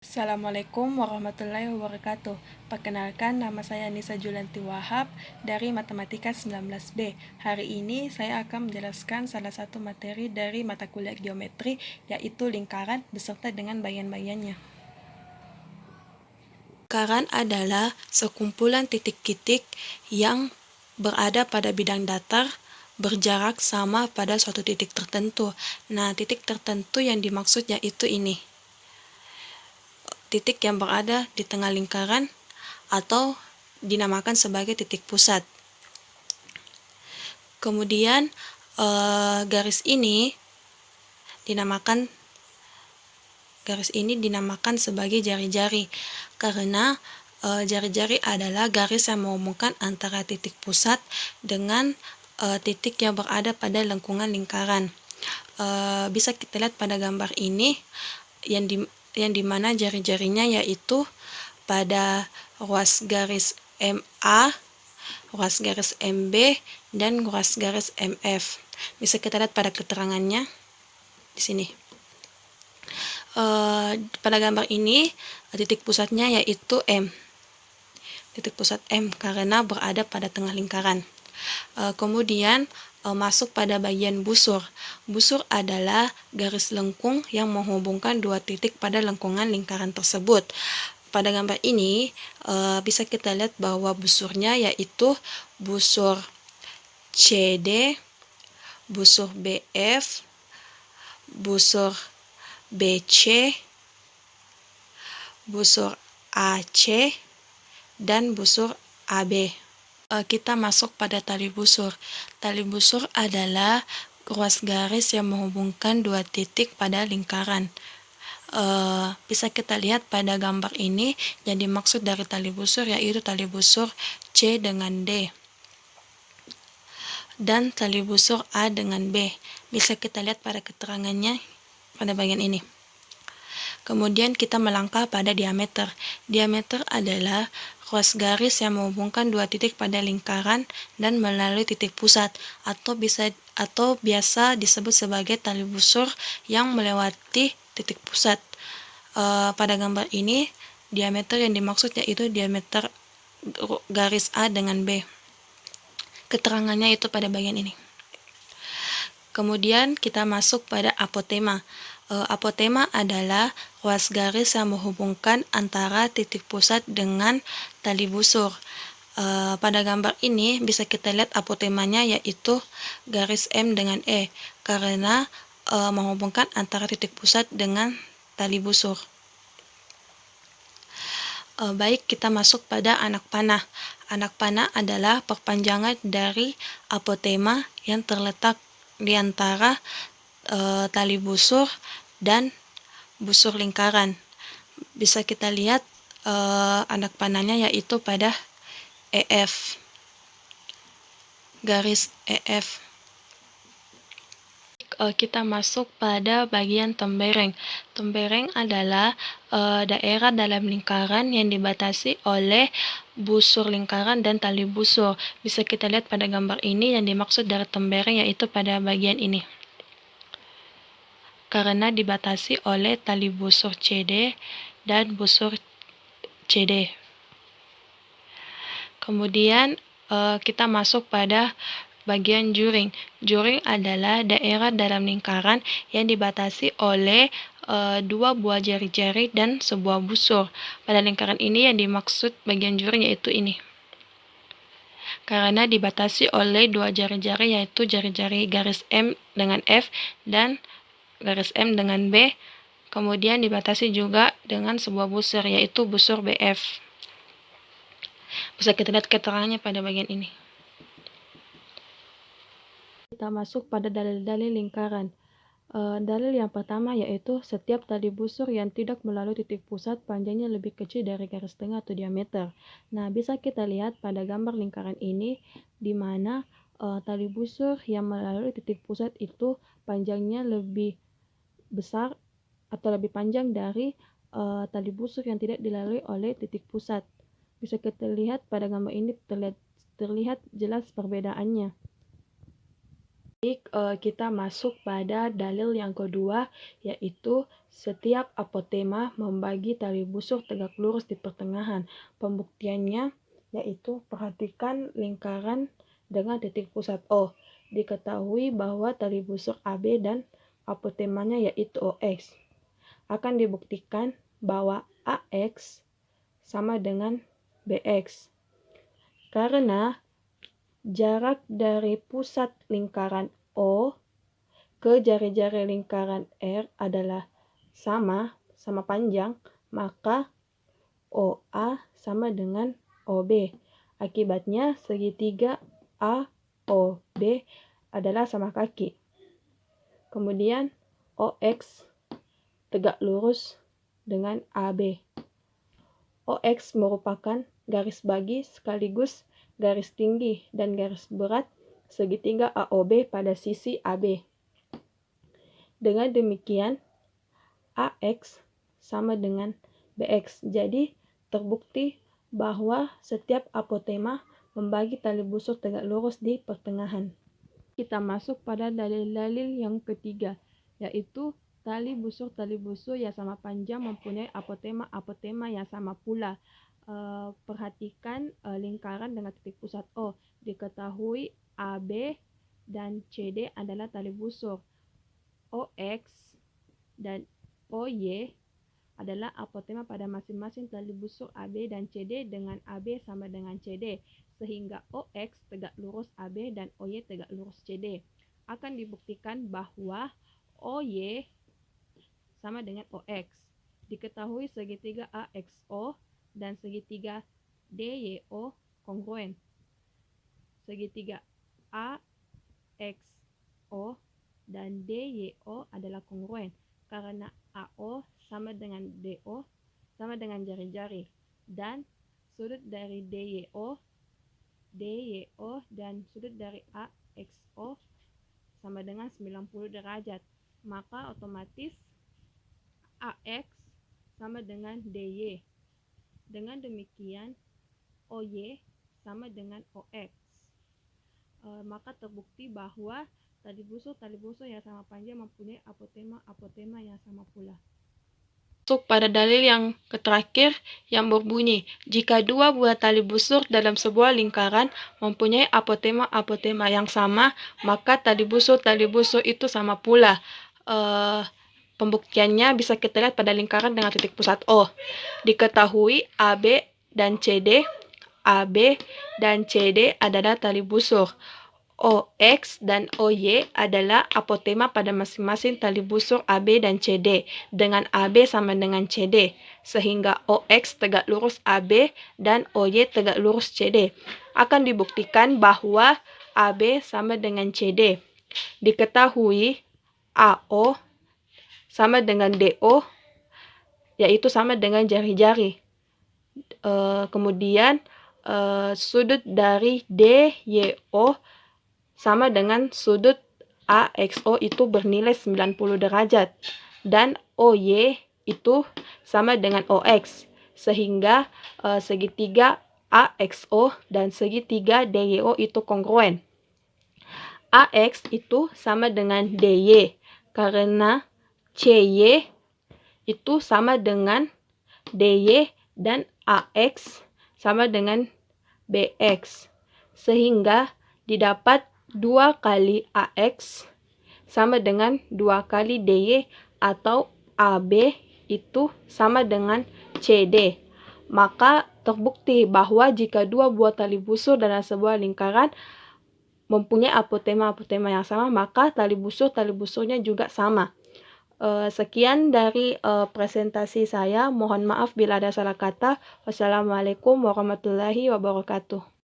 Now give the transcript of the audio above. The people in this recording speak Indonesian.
Assalamualaikum warahmatullahi wabarakatuh. Perkenalkan, nama saya Nisa Julanti Wahab dari Matematika 19B. Hari ini saya akan menjelaskan salah satu materi dari mata kuliah geometri, yaitu lingkaran beserta dengan bagian-bagiannya. Lingkaran adalah sekumpulan titik-titik yang berada pada bidang datar berjarak sama pada suatu titik tertentu. Nah, titik tertentu yang dimaksud yaitu ini. Titik yang berada di tengah lingkaran atau dinamakan sebagai titik pusat. Kemudian garis ini dinamakan sebagai jari-jari karena jari-jari adalah garis yang menghubungkan antara titik pusat dengan titik yang berada pada lengkungan lingkaran. Bisa kita lihat pada gambar ini yang dimana jari-jarinya yaitu pada ruas garis MA, ruas garis MB, dan ruas garis MF. Bisa kita lihat pada keterangannya di sini. Pada gambar ini titik pusatnya yaitu M. Titik pusat M karena berada pada tengah lingkaran. Kemudian masuk pada bagian busur. Busur adalah garis lengkung yang menghubungkan dua titik pada lengkungan lingkaran tersebut. Pada gambar ini bisa kita lihat bahwa busurnya yaitu busur CD, busur BF, busur BC, busur AC, dan busur AB. Kita masuk pada tali busur. Tali busur adalah ruas garis yang menghubungkan dua titik pada lingkaran. Bisa kita lihat pada gambar ini yang dimaksud dari tali busur yaitu tali busur C dengan D dan tali busur A dengan B. Bisa kita lihat pada keterangannya pada bagian ini. Kemudian kita melangkah pada diameter. Diameter adalah ruas garis yang menghubungkan dua titik pada lingkaran dan melalui titik pusat atau biasa disebut sebagai tali busur yang melewati titik pusat. Pada gambar ini diameter yang dimaksud yaitu diameter garis A dengan B. Keterangannya itu pada bagian ini. Kemudian kita masuk pada apotema. Apotema adalah ruas garis yang menghubungkan antara titik pusat dengan tali busur. Pada gambar ini bisa kita lihat apotemanya yaitu garis M dengan E karena menghubungkan antara titik pusat dengan tali busur. Baik, kita masuk pada anak panah. Anak panah adalah perpanjangan dari apotema yang terletak di antara tali busur dan busur lingkaran. Bisa kita lihat anak panahnya yaitu pada EF, garis EF. Kita masuk pada bagian tembereng. Tembereng adalah daerah dalam lingkaran yang dibatasi oleh busur lingkaran dan tali busur. Bisa kita lihat pada gambar ini yang dimaksud dari tembereng yaitu pada bagian ini. Karena dibatasi oleh tali busur CD dan busur CD. Kemudian kita masuk pada bagian juring. Juring adalah daerah dalam lingkaran yang dibatasi oleh dua buah jari-jari dan sebuah busur. Pada lingkaran ini yang dimaksud bagian juring yaitu ini. Karena dibatasi oleh dua jari-jari yaitu jari-jari garis M dengan F dan garis M dengan B. Kemudian dibatasi juga dengan sebuah busur yaitu busur BF. Bisa kita lihat keterangannya pada bagian ini. Kita masuk pada dalil-dalil lingkaran. Dalil yang pertama yaitu setiap tali busur yang tidak melalui titik pusat panjangnya lebih kecil dari garis tengah atau diameter. Nah, bisa kita lihat pada gambar lingkaran ini di mana tali busur yang melalui titik pusat itu panjangnya lebih besar atau lebih panjang dari tali busur yang tidak dilalui oleh titik pusat. Bisa kita lihat pada gambar ini terlihat jelas perbedaannya. Baik, kita masuk pada dalil yang kedua yaitu setiap apotema membagi tali busur tegak lurus di pertengahan. Pembuktiannya yaitu perhatikan lingkaran dengan titik pusat O. Diketahui bahwa tali busur AB dan apotemanya yaitu OX. Akan dibuktikan bahwa AX sama dengan BX. Karena jarak dari pusat lingkaran O ke jari-jari lingkaran R adalah sama panjang, maka OA sama dengan OB. Akibatnya segitiga AOB adalah sama kaki. Kemudian OX tegak lurus dengan AB. OX merupakan garis bagi sekaligus garis tinggi dan garis berat segitiga AOB pada sisi AB. Dengan demikian, AX sama dengan BX. Jadi, terbukti bahwa setiap apotema membagi tali busur tegak lurus di pertengahan. Kita masuk pada dalil-dalil yang ketiga, yaitu tali busur yang sama panjang mempunyai apotema yang sama pula. Perhatikan lingkaran dengan titik pusat O. Diketahui AB dan CD adalah tali busur. OX dan OY adalah apotema pada masing-masing tali busur AB dan CD dengan AB sama dengan CD, sehingga OX tegak lurus AB dan OY tegak lurus CD. Akan dibuktikan bahwa OY sama dengan OX. Diketahui segitiga AXO dan segitiga DYO kongruen. Segitiga AXO dan DYO adalah kongruen karena AO sama dengan DO sama dengan jari-jari, dan sudut dari DYO dan sudut dari AXO sama dengan 90 derajat. Maka otomatis AX sama dengan DY. Dengan demikian OY sama dengan OX. Maka terbukti bahwa tali busur yang sama panjang mempunyai apotema yang sama pula. Masuk pada dalil yang terakhir yang berbunyi, jika dua buah tali busur dalam sebuah lingkaran mempunyai apotema yang sama, maka tali busur itu sama pula. Pembuktiannya bisa kita lihat pada lingkaran dengan titik pusat O. Diketahui AB dan CD adalah tali busur. OX dan OY adalah apotema pada masing-masing tali busur AB dan CD dengan AB sama dengan CD, sehingga OX tegak lurus AB dan OY tegak lurus CD. Akan dibuktikan bahwa AB sama dengan CD. Diketahui AO sama dengan DO, yaitu sama dengan jari-jari. Kemudian sudut dari DYO sama dengan sudut AXO itu bernilai 90 derajat. Dan OY itu sama dengan OX. Sehingga segitiga AXO dan segitiga DYO itu kongruen. AX itu sama dengan DY. Karena CY itu sama dengan DY dan AX sama dengan BX. Sehingga didapat 2 kali AX sama dengan 2 kali DY atau AB itu sama dengan CD. Maka terbukti bahwa jika dua buah tali busur dalam sebuah lingkaran mempunyai apotema yang sama, maka tali busurnya juga sama. Sekian dari presentasi saya. Mohon maaf bila ada salah kata. Wassalamualaikum warahmatullahi wabarakatuh.